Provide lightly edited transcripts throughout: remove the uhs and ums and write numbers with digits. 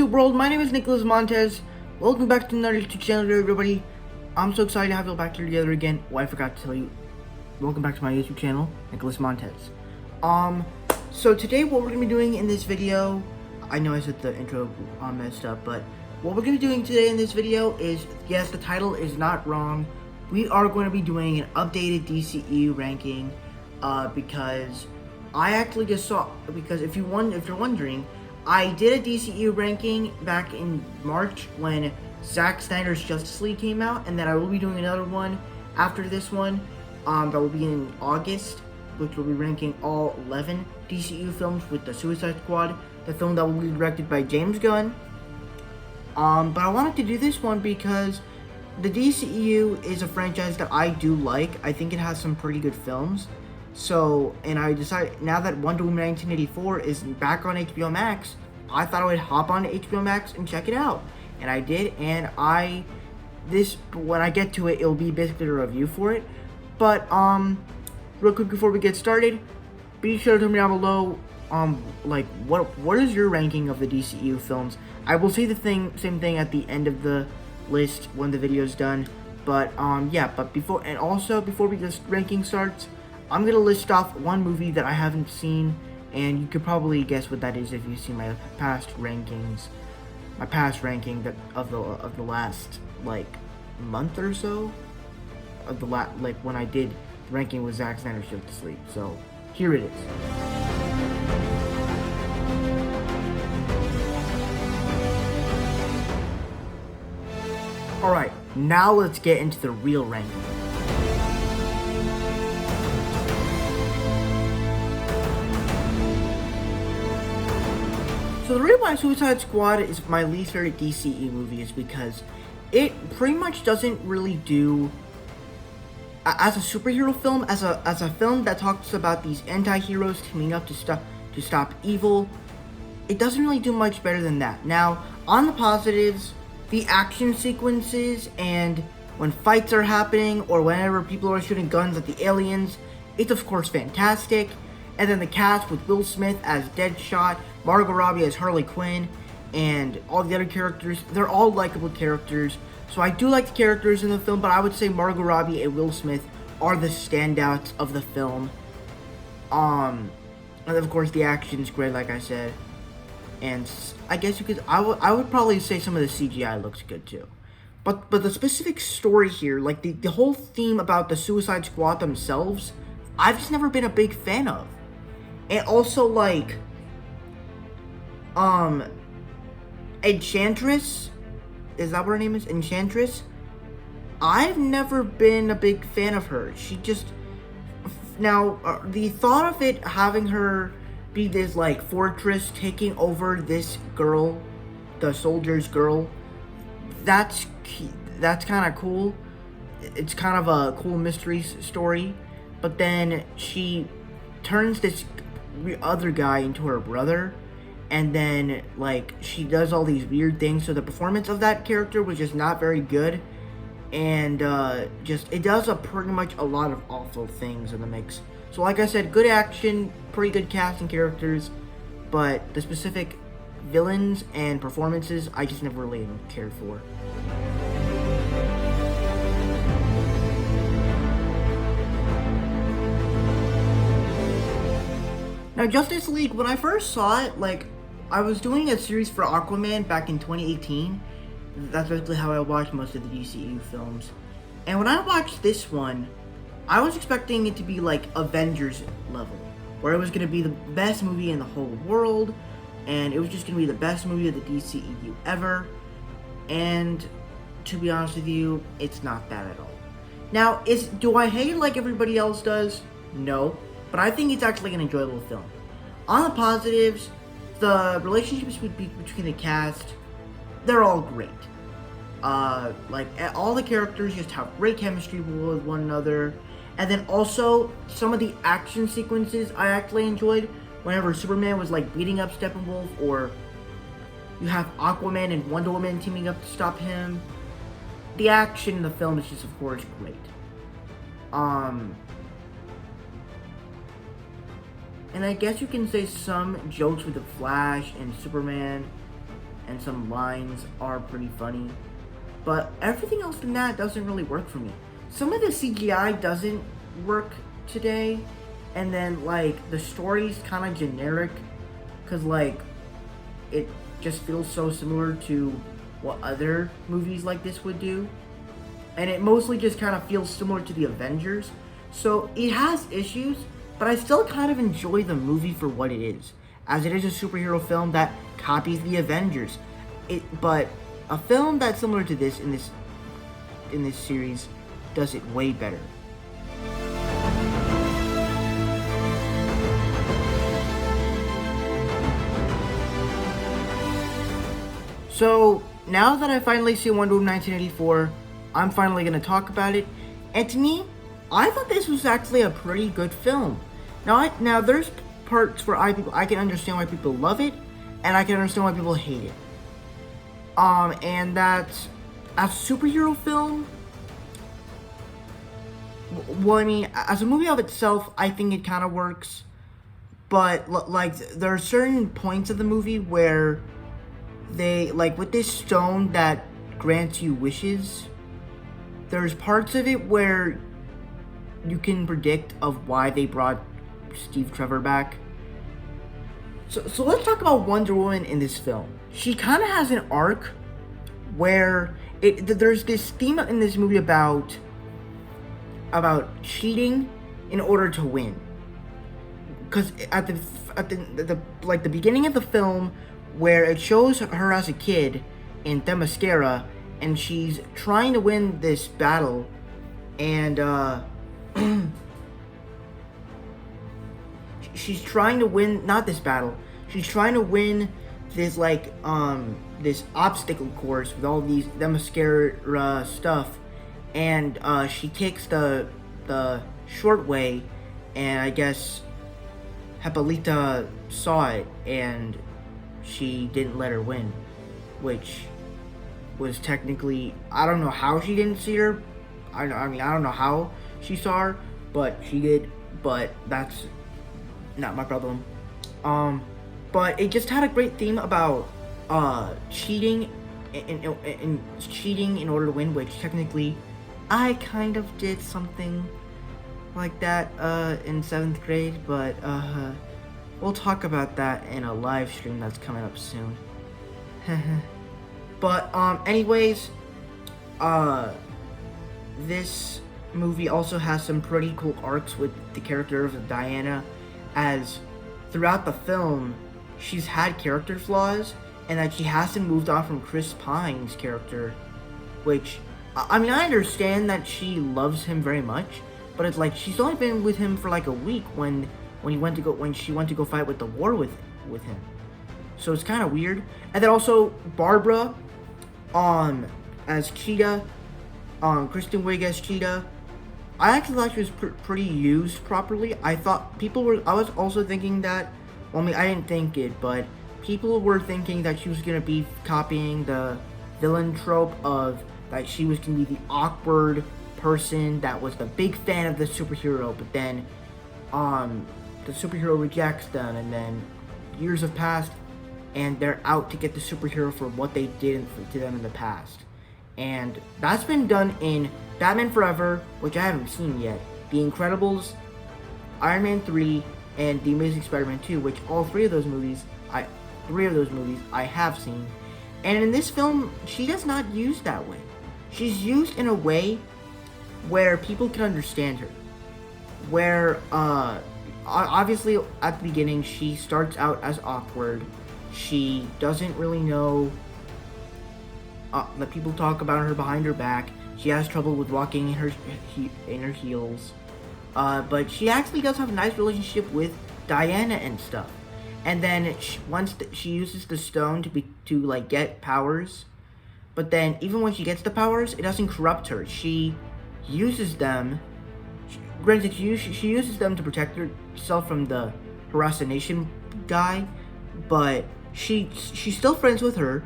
YouTube world? My name is Nicholas Montez. Welcome back to another YouTube channel, everybody. I'm so excited to have you all back here together again. Oh, I forgot to tell you. Welcome back to my YouTube channel, Nicholas Montez. So today what we're gonna be doing in this video, I know I said the intro messed up, but what we're gonna be doing today in this video is, yes, the title is not wrong. We are going to be doing an updated DCEU ranking, because I actually just saw, because if you're wondering, I did a DCEU ranking back in March when Zack Snyder's Justice League came out, and then I will be doing another one after this one, that will be in August, which will be ranking all 11 DCEU films with the Suicide Squad, the film that will be directed by James Gunn. But I wanted to do this one because the DCEU is a franchise that I do like. I think it has some pretty good films. So, and I decided, now that Wonder Woman 1984 is back on HBO Max, I thought I would hop on HBO Max and check it out. And I did, and when I get to it, it'll be basically a review for it. But, real quick before we get started, be sure to tell me down below, like, what is your ranking of the DCEU films? I will say the same thing at the end of the list when the video is done. But, yeah, but before this ranking starts, I'm going to list off one movie that I haven't seen, and you could probably guess what that is if you've seen my past rankings. My past ranking of the last, like, month or so. Like, when I did the ranking with Zack Snyder's Justice League. So, here it is. Alright, now let's get into the real ranking. So the reason why Suicide Squad is my least favorite DCE movie is because it pretty much doesn't really do, as a superhero film, as a film that talks about these anti-heroes teaming up to stop evil, it doesn't really do much better than that. Now, on the positives, the action sequences and when fights are happening or whenever people are shooting guns at the aliens, it's of course fantastic. And then the cast with Will Smith as Deadshot, Margot Robbie as Harley Quinn, and all the other characters, they're all likable characters. So I do like the characters in the film, but I would say Margot Robbie and Will Smith are the standouts of the film. And of course the action's great, like I said. And I guess I would probably say some of the CGI looks good too. But the specific story here, like the whole theme about the Suicide Squad themselves, I've just never been a big fan of. And also, like, Enchantress, is that what her name is? Enchantress? I've never been a big fan of her. She just, now, the thought of it having her be this, like, fortress taking over this girl, the soldier's girl, that's kind of cool. It's kind of a cool mystery story. But then she turns this other guy into her brother, and then, like, she does all these weird things, so the performance of that character was just not very good, and it does pretty much a lot of awful things in the mix. So like I said, good action, pretty good cast and characters, but the specific villains and performances I just never really cared for. Now, Justice League, when I first saw it, like, I was doing a series for Aquaman back in 2018. That's basically how I watched most of the DCEU films. And when I watched this one, I was expecting it to be like Avengers level, where it was going to be the best movie in the whole world, and it was just going to be the best movie of the DCEU ever. And to be honest with you, it's not that at all. Now, do I hate it like everybody else does? No. But I think it's actually an enjoyable film. On the positives, the relationships between the cast, they're all great. Like, all the characters just have great chemistry with one another. And then also, some of the action sequences I actually enjoyed. Whenever Superman was, like, beating up Steppenwolf, or you have Aquaman and Wonder Woman teaming up to stop him. The action in the film is just, of course, great. And I guess you can say some jokes with the Flash and Superman and some lines are pretty funny. But everything else than that doesn't really work for me. Some of the CGI doesn't work today, and then like the story's kind of generic, cause like it just feels so similar to what other movies like this would do, and it mostly just kind of feels similar to the Avengers. So it has issues, but I still kind of enjoy the movie for what it is, as it is a superhero film that copies the Avengers. But a film that's similar to this in this series does it way better. So now that I finally see Wonder Woman 1984, I'm finally gonna talk about it. And to me, I thought this was actually a pretty good film. Now there's parts where I can understand why people love it, and I can understand why people hate it. And that's a superhero film. Well, I mean, as a movie of itself, I think it kind of works. But like, there are certain points of the movie where they, like, with this stone that grants you wishes, there's parts of it where you can predict of why they brought Steve Trevor back. So let's talk about Wonder Woman in this film. She kind of has an arc where there's this theme in this movie about cheating in order to win. Because at the beginning of the film, where it shows her as a kid in Themyscira, and she's trying to win this battle, and she's trying to win, not this battle, she's trying to win this, like, this obstacle course with all these Themyscira stuff, and she takes the short way, and I guess Hippolyta saw it, and she didn't let her win, which was technically, I don't know how she didn't see her. I mean, I don't know how she saw her, but she did. But that's not my problem. But it just had a great theme about cheating and cheating in order to win, which technically I kind of did something like that in 7th grade, but we'll talk about that in a live stream that's coming up soon. But anyways, this movie also has some pretty cool arcs with the character of Diana, as throughout the film she's had character flaws, and that she hasn't moved on from Chris Pine's character, which, I mean, I understand that she loves him very much, but it's like she's only been with him for like a week when she went to go fight with the war with him. So it's kind of weird. And then also Barbara, as Cheetah, Kristen Wiig as Cheetah. I actually thought she was pretty used properly. I was also thinking that, well, I mean, I didn't think it, but people were thinking that she was gonna be copying the villain trope of, like, she was gonna be the awkward person that was the big fan of the superhero, but then the superhero rejects them, and then years have passed and they're out to get the superhero for what they did to them in the past. And that's been done in Batman Forever, which I haven't seen yet, The Incredibles, Iron Man 3, and The Amazing Spider-Man 2, which three of those movies I have seen. And in this film, she does not use that way. She's used in a way where people can understand her. Where, obviously, at the beginning, she starts out as awkward. She doesn't really know, that people talk about her behind her back. She has trouble with walking in her heels. But she actually does have a nice relationship with Diana and stuff. And then once she uses the stone to like get powers, but then even when she gets the powers, it doesn't corrupt her. She uses them. Granted, she uses them to protect herself from the Harassation guy, but she's still friends with her.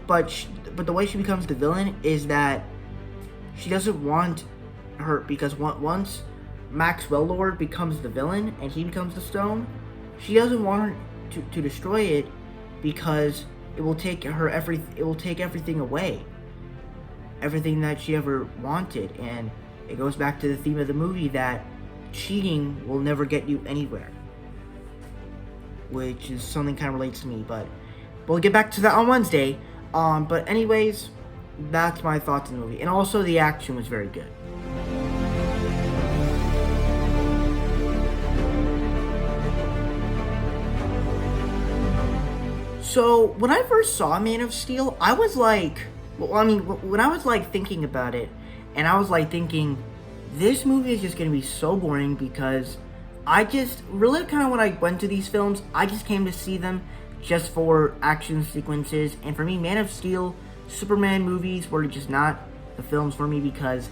But the way she becomes the villain is that she doesn't want her, because once Max Wellord becomes the villain and he becomes the stone, she doesn't want her to destroy it, because it will take everything away, everything that she ever wanted. And it goes back to the theme of the movie that cheating will never get you anywhere, which is something kind of relates to me, but we'll get back to that on Wednesday. But anyways, that's my thoughts on the movie. And also the action was very good. So when I first saw Man of Steel, I was like, when I was like thinking about it, and I was like thinking, this movie is just gonna be so boring, because I just really kind of, when I went to these films, I just came to see them just for action sequences. And for me, Man of Steel, Superman movies were just not the films for me, because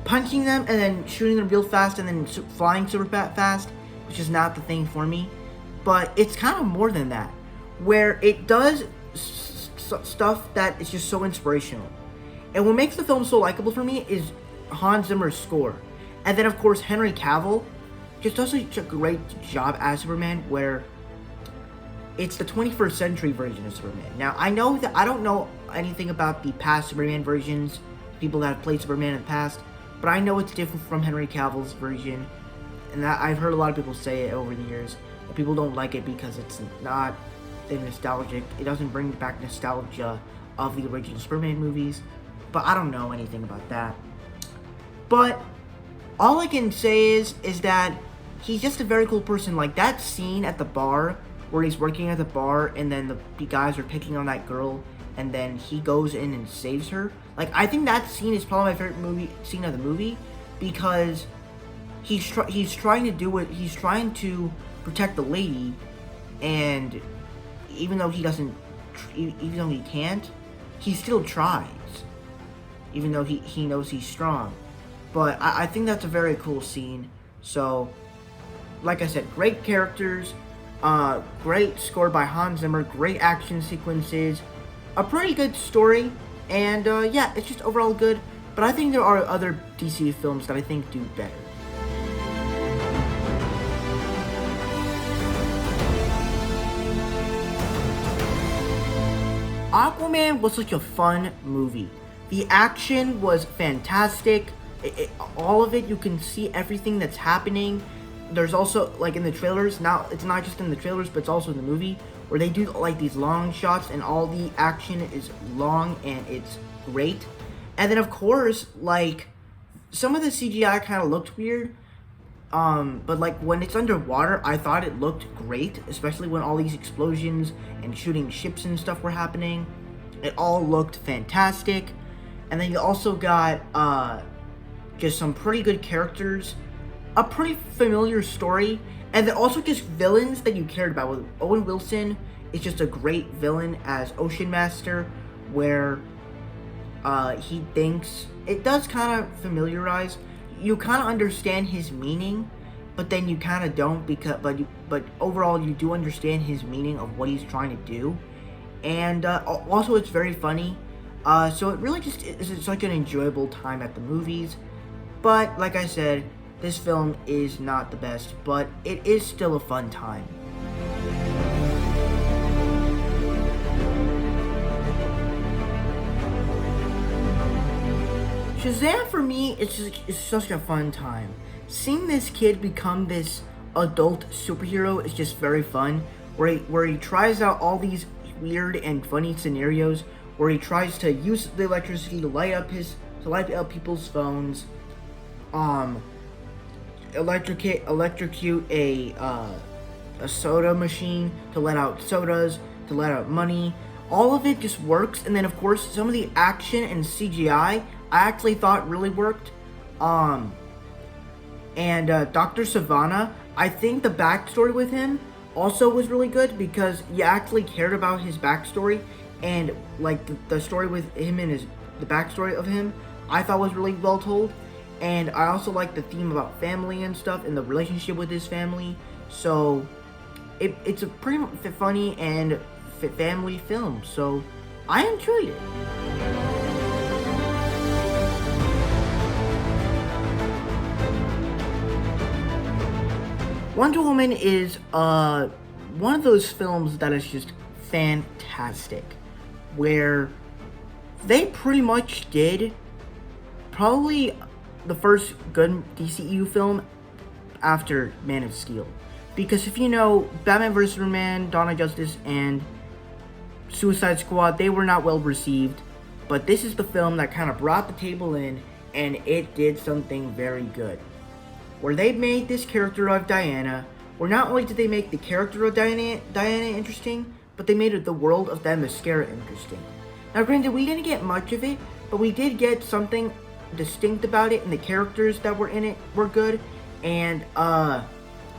punching them and then shooting them real fast and then flying super fast, which is not the thing for me. But it's kind of more than that, where it does stuff that is just so inspirational. And what makes the film so likable for me is Hans Zimmer's score. And then, of course, Henry Cavill just does such a great job as Superman, where it's the 21st century version of Superman. Now, I know that I don't know anything about the past Superman versions, people that have played Superman in the past, but I know it's different from Henry Cavill's version. And that, I've heard a lot of people say it over the years, but people don't like it because it's not nostalgic. It doesn't bring back nostalgia of the original Superman movies, but I don't know anything about that. But all I can say is that he's just a very cool person. Like that scene at the bar where he's working at the bar and then the guys are picking on that girl and then he goes in and saves her. Like, I think that scene is probably my favorite scene of the movie, because he's trying to do it. He's trying to protect the lady, and even though he can't, he still tries, even though he knows he's strong. But I think that's a very cool scene. So, like I said, great characters, great score by Hans Zimmer, great action sequences, a pretty good story, and yeah, it's just overall good. But I think there are other DC films that I think do better. Aquaman was such a fun movie. The action was fantastic. All of it, you can see everything that's happening. There's also, like in the trailers, now it's not just in the trailers, but it's also in the movie, where they do like these long shots and all the action is long and it's great. And then of course, like, some of the CGI kind of looked weird, but like when it's underwater, I thought it looked great, especially when all these explosions and shooting ships and stuff were happening. It all looked fantastic. And then you also got just some pretty good characters, a pretty familiar story, and then also just villains that you cared about. With Owen Wilson is just a great villain as Ocean Master, where he thinks, it does kind of familiarize, you kind of understand his meaning, but then you kind of don't, but overall you do understand his meaning of what he's trying to do. And also it's very funny, so it really just is like an enjoyable time at the movies. But like I said, this film is not the best, but it is still a fun time. Shazam for me, it's such a fun time. Seeing this kid become this adult superhero is just very fun, where he tries out all these weird and funny scenarios, where he tries to use the electricity to light up people's phones, electrocute a soda machine to let out sodas, to let out money. All of it just works. And then of course some of the action and CGI I actually thought really worked. And Dr. Savannah, I think the backstory with him also was really good, because you actually cared about his backstory, and like the story with him and the backstory of him, I thought was really well told. And I also like the theme about family and stuff and the relationship with his family. So it's a pretty funny and family film. So I enjoyed it. Wonder Woman is one of those films that is just fantastic, where they pretty much did probably the first good DCEU film after Man of Steel. Because if you know, Batman vs. Superman, Dawn of Justice, and Suicide Squad, they were not well received. But this is the film that kind of brought the table in, and it did something very good. Where they made this character of Diana, where not only did they make the character of Diana interesting, but they made the world of Themyscira interesting. Now granted, we didn't get much of it, but we did get something distinct about it, and the characters that were in it were good. And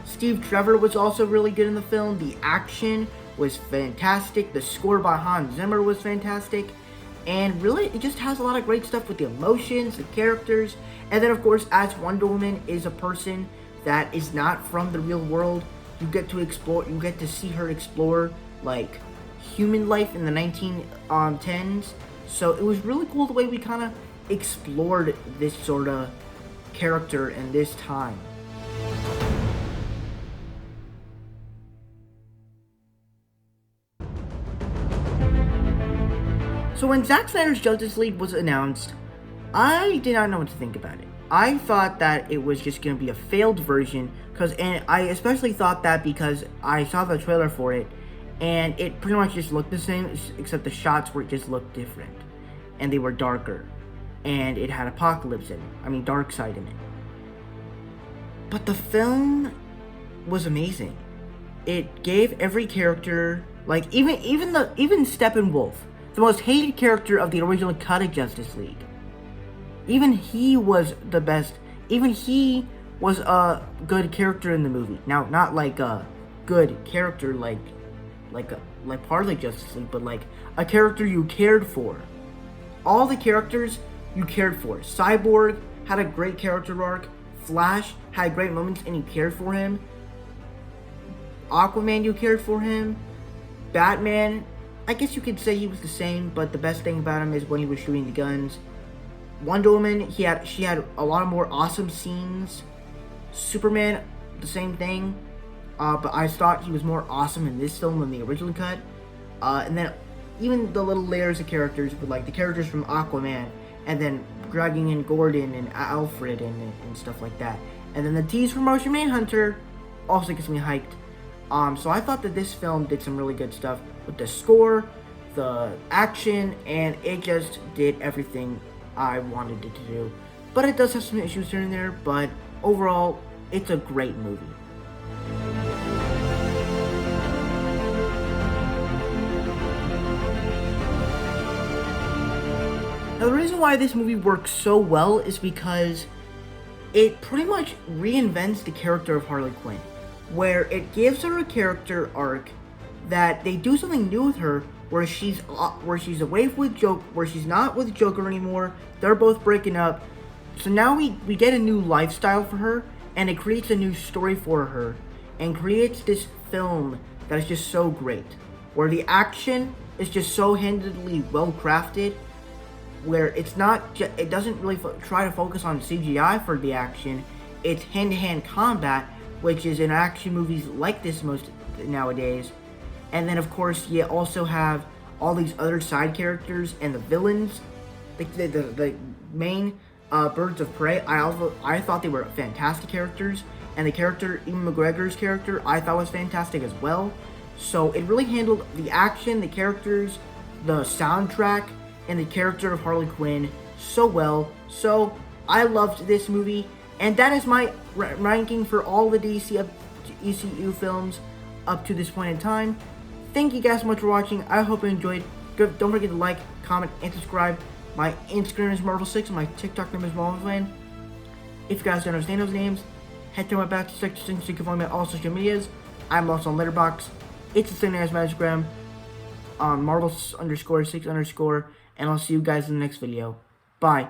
Steve Trevor was also really good in the film. The action was fantastic. The score by Hans Zimmer was fantastic. And really, it just has a lot of great stuff with the emotions, the characters. And then, of course, as Wonder Woman is a person that is not from the real world, you get to explore, you get to see her explore, like, human life in the 1910s. So it was really cool the way we kind of explored this sort of character in this time. So when Zack Snyder's Justice League was announced, I did not know what to think about it. I thought that it was just going to be a failed version, and I especially thought that because I saw the trailer for it, and it pretty much just looked the same, except the shots were just looked different, and they were darker, and it had Apocalypse in it. I mean, Darkseid in it. But the film was amazing. It gave every character, like even Steppenwolf, the most hated character of the original cut of Justice League. Even he was the best. Even he was a good character in the movie. Now, not like a good character like part of the Justice League, but like a character you cared for. All the characters you cared for. Cyborg had a great character arc. Flash had great moments and you cared for him. Aquaman, you cared for him. Batman, I guess you could say he was the same, but the best thing about him is when he was shooting the guns. Wonder Woman, she had a lot more awesome scenes. Superman, the same thing. But I thought he was more awesome in this film than the original cut. And then even the little layers of characters, with like the characters from Aquaman, and then dragging in Gordon and Alfred and stuff like that. And then the tease for Martian Manhunter also gets me hyped. So I thought that this film did some really good stuff with the score, the action, and it just did everything I wanted it to do. But it does have some issues here and there, but overall, it's a great movie. Now, the reason why this movie works so well is because it pretty much reinvents the character of Harley Quinn, where it gives her a character arc that they do something new with her, where she's away with Joker, where she's not with Joker anymore. They're both breaking up, so now we get a new lifestyle for her, and it creates a new story for her, and creates this film that is just so great, where the action is just so handedly well crafted, where it's not it doesn't really try to focus on CGI for the action. It's hand-to-hand combat, which is in action movies like this most nowadays. And then of course you also have all these other side characters and the villains, the main birds of prey. I thought they were fantastic characters, and the character, Ewan McGregor's character, I thought was fantastic as well. So it really handled the action, the characters, the soundtrack, and the character of Harley Quinn so well. So I loved this movie, and that is my ranking for all the DCEU films up to this point in time. Thank you guys so much for watching. I hope you enjoyed. Don't forget to like, comment, and subscribe. My Instagram is Marvel6 and my TikTok name is MarvelFan. If you guys don't understand those names, head to my back section so you can find me on all social medias. I'm also on Letterboxd. It's the same name as my Instagram, Marvel_6_, and I'll see you guys in the next video. Bye.